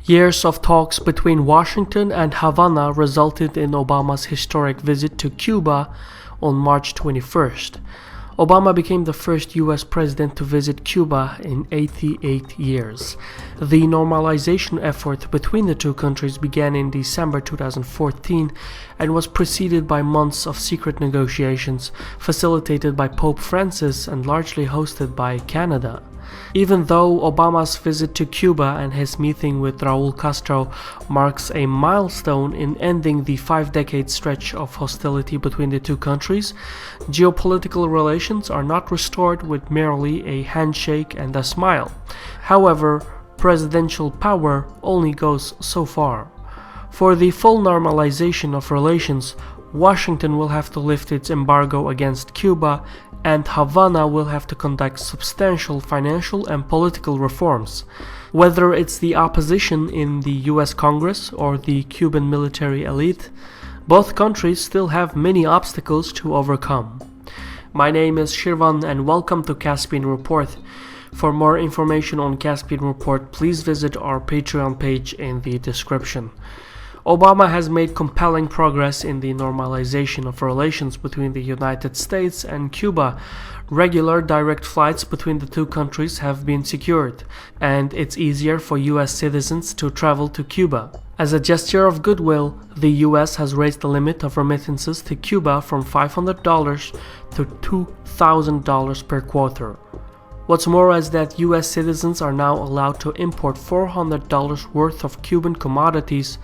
Years of talks between Washington and Havana resulted in Obama's historic visit to Cuba on March 21st. Obama became the first US president to visit Cuba in 88 years. The normalization effort between the two countries began in December 2014 and was preceded by months of secret negotiations facilitated by Pope Francis and largely hosted by Canada. Even though Obama's visit to Cuba and his meeting with Raúl Castro marks a milestone in ending the 5-decade stretch of hostility between the two countries, geopolitical relations are not restored with merely a handshake and a smile. However, presidential power only goes so far. For the full normalization of relations, Washington will have to lift its embargo against Cuba, and Havana will have to conduct substantial financial and political reforms. Whether it's the opposition in the US Congress or the Cuban military elite, both countries still have many obstacles to overcome. My name is Shirvan and welcome to Caspian Report. For more information on Caspian Report, please visit our Patreon page in the description. Obama has made compelling progress in the normalization of relations between the United States and Cuba. Regular direct flights between the two countries have been secured, and it's easier for US citizens to travel to Cuba. As a gesture of goodwill, the US has raised the limit of remittances to Cuba from $500 to $2,000 per quarter. What's more is that US citizens are now allowed to import $400 worth of Cuban commodities,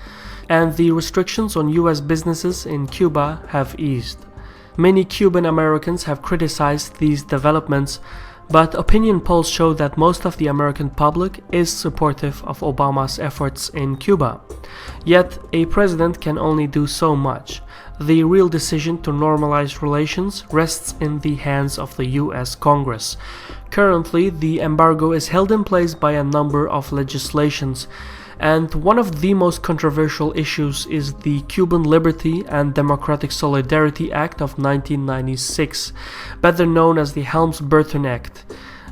and the restrictions on US businesses in Cuba have eased. Many Cuban Americans have criticized these developments, but opinion polls show that most of the American public is supportive of Obama's efforts in Cuba. Yet, a president can only do so much. The real decision to normalize relations rests in the hands of the US Congress. Currently, the embargo is held in place by a number of legislations, and one of the most controversial issues is the Cuban Liberty and Democratic Solidarity Act of 1996, better known as the Helms-Burton Act.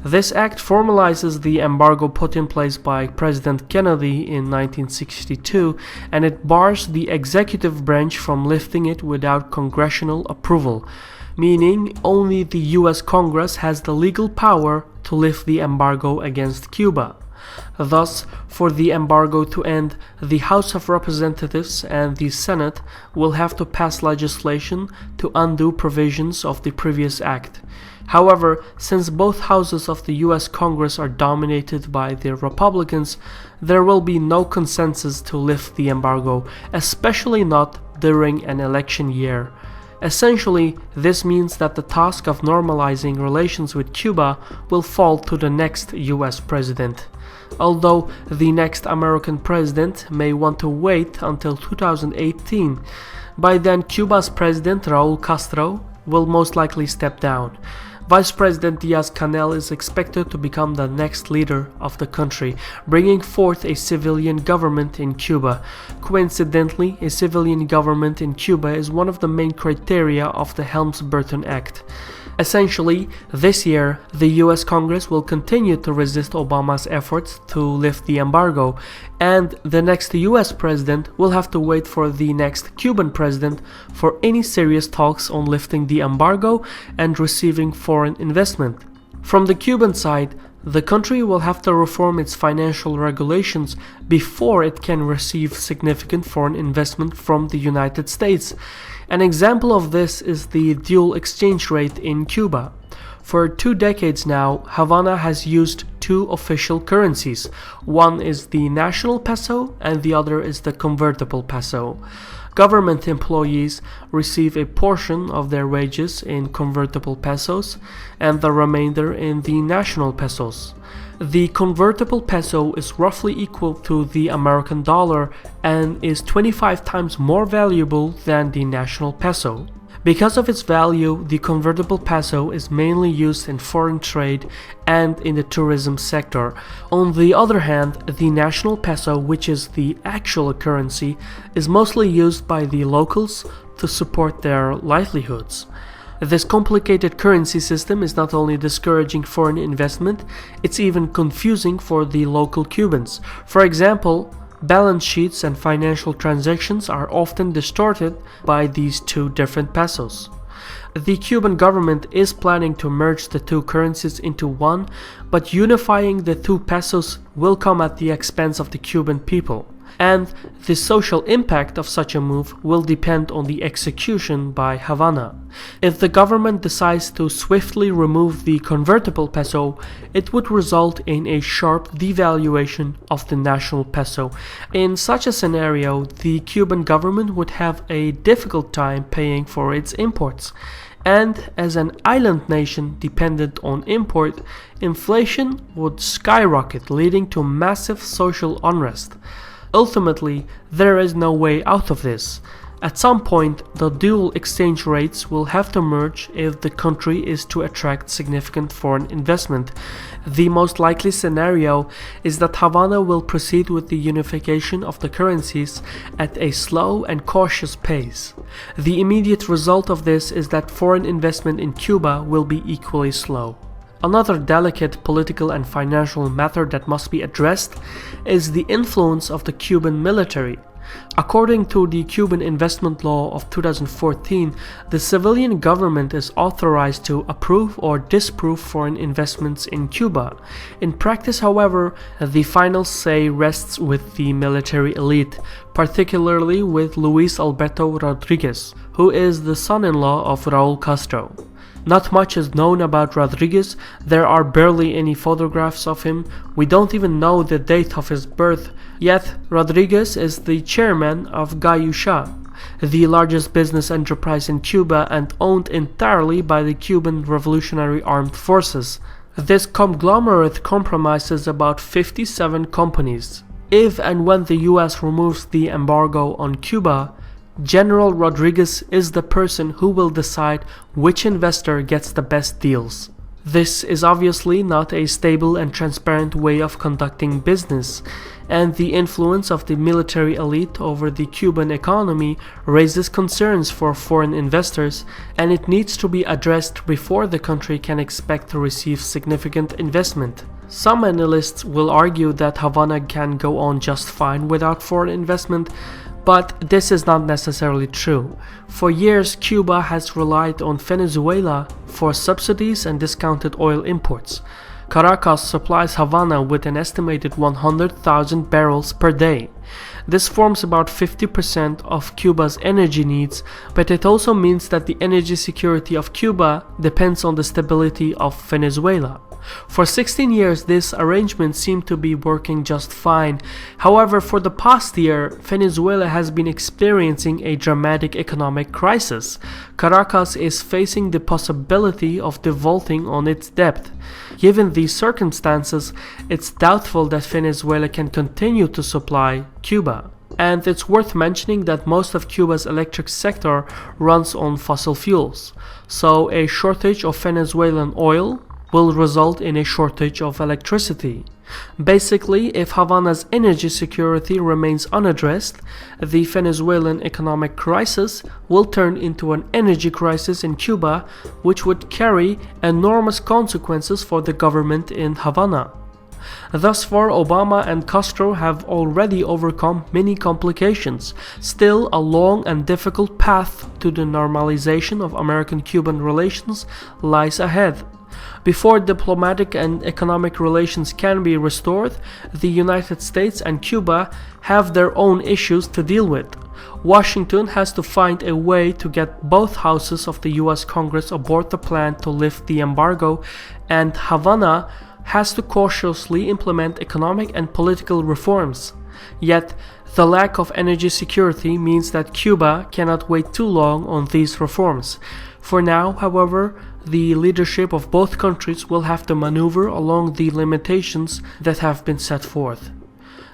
This act formalizes the embargo put in place by President Kennedy in 1962, and it bars the executive branch from lifting it without congressional approval, meaning only the US Congress has the legal power to lift the embargo against Cuba. Thus, for the embargo to end, the House of Representatives and the Senate will have to pass legislation to undo provisions of the previous act. However, since both houses of the US Congress are dominated by the Republicans, there will be no consensus to lift the embargo, especially not during an election year. Essentially, this means that the task of normalizing relations with Cuba will fall to the next US president. Although the next American president may want to wait until 2018, by then Cuba's president Raúl Castro will most likely step down. Vice President Diaz-Canel is expected to become the next leader of the country, bringing forth a civilian government in Cuba. Coincidentally, a civilian government in Cuba is one of the main criteria of the Helms-Burton Act. Essentially, this year, the US Congress will continue to resist Obama's efforts to lift the embargo, and the next US president will have to wait for the next Cuban president for any serious talks on lifting the embargo and receiving foreign investment. From the Cuban side, the country will have to reform its financial regulations before it can receive significant foreign investment from the United States. An example of this is the dual exchange rate in Cuba. For 2 decades now, Havana has used 2 official currencies. One is the national peso and the other is the convertible peso. Government employees receive a portion of their wages in convertible pesos and the remainder in the national pesos. The convertible peso is roughly equal to the American dollar and is 25 times more valuable than the national peso. Because of its value, the convertible peso is mainly used in foreign trade and in the tourism sector. On the other hand, the national peso, which is the actual currency, is mostly used by the locals to support their livelihoods. This complicated currency system is not only discouraging foreign investment, it's even confusing for the local Cubans. For example, balance sheets and financial transactions are often distorted by these two different pesos. The Cuban government is planning to merge the two currencies into one, but unifying the two pesos will come at the expense of the Cuban people, and the social impact of such a move will depend on the execution by Havana. If the government decides to swiftly remove the convertible peso, it would result in a sharp devaluation of the national peso. In such a scenario, the Cuban government would have a difficult time paying for its imports. And as an island nation dependent on import, inflation would skyrocket, leading to massive social unrest. Ultimately, there is no way out of this. At some point, the dual exchange rates will have to merge if the country is to attract significant foreign investment. The most likely scenario is that Havana will proceed with the unification of the currencies at a slow and cautious pace. The immediate result of this is that foreign investment in Cuba will be equally slow. Another delicate political and financial matter that must be addressed is the influence of the Cuban military. According to the Cuban investment law of 2014, the civilian government is authorized to approve or disapprove foreign investments in Cuba. In practice, however, the final say rests with the military elite, particularly with Luis Alberto Rodriguez, who is the son-in-law of Raúl Castro. Not much is known about Rodriguez. There are barely any photographs of him. We don't even know the date of his birth. Yet, Rodriguez is the chairman of BAKU, the largest business enterprise in Cuba and owned entirely by the Cuban Revolutionary Armed Forces. This conglomerate comprises about 57 companies. If and when the US removes the embargo on Cuba, General Rodriguez is the person who will decide which investor gets the best deals. This is obviously not a stable and transparent way of conducting business, and the influence of the military elite over the Cuban economy raises concerns for foreign investors, and it needs to be addressed before the country can expect to receive significant investment. Some analysts will argue that Havana can go on just fine without foreign investment, but this is not necessarily true. For years, Cuba has relied on Venezuela for subsidies and discounted oil imports. Caracas supplies Havana with an estimated 100,000 barrels per day. This forms about 50% of Cuba's energy needs, but it also means that the energy security of Cuba depends on the stability of Venezuela. For 16 years, this arrangement seemed to be working just fine. However, for the past year, Venezuela has been experiencing a dramatic economic crisis. Caracas is facing the possibility of defaulting on its debt. Given these circumstances, it's doubtful that Venezuela can continue to supply Cuba. And it's worth mentioning that most of Cuba's electric sector runs on fossil fuels. So a shortage of Venezuelan oil will result in a shortage of electricity. Basically, if Havana's energy security remains unaddressed, the Venezuelan economic crisis will turn into an energy crisis in Cuba, which would carry enormous consequences for the government in Havana. Thus far, Obama and Castro have already overcome many complications. Still, a long and difficult path to the normalization of American-Cuban relations lies ahead. Before diplomatic and economic relations can be restored, the United States and Cuba have their own issues to deal with. Washington has to find a way to get both houses of the US Congress aboard the plan to lift the embargo, and Havana has to cautiously implement economic and political reforms. Yet, the lack of energy security means that Cuba cannot wait too long on these reforms. For now, however, the leadership of both countries will have to maneuver along the limitations that have been set forth.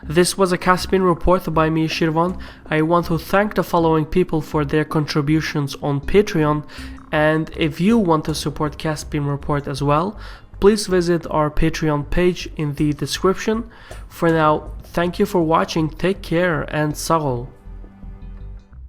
This was a Caspian Report by me, Shirvan. I want to thank the following people for their contributions on Patreon, and if you want to support Caspian Report as well, please visit our Patreon page in the description. For now, thank you for watching, take care, and Sagol.